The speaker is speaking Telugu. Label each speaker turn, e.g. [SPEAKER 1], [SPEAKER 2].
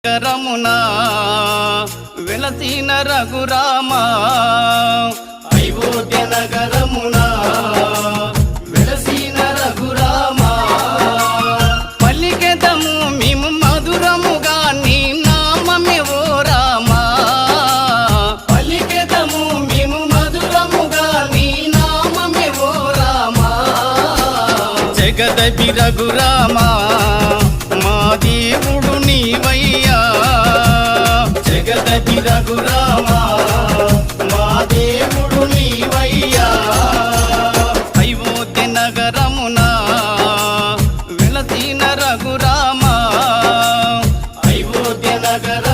[SPEAKER 1] రమునా వెలసిన రఘురామా అయోధ్య నగరమునా వెలసిన రఘురామా పలికెదము మేము మధురముగా నీ నామమే ఓ రామా పలికెదము మేము మధురముగా నీ నామమే ఓ రామా జగదపి రఘురామా మా దేవుడు నీవయ్యా జగదపి రఘురామా మా దేవుడు నీవయ్యా అయోధ్య నగరమునా వెలసిన రఘురామా అయోధ్య నగర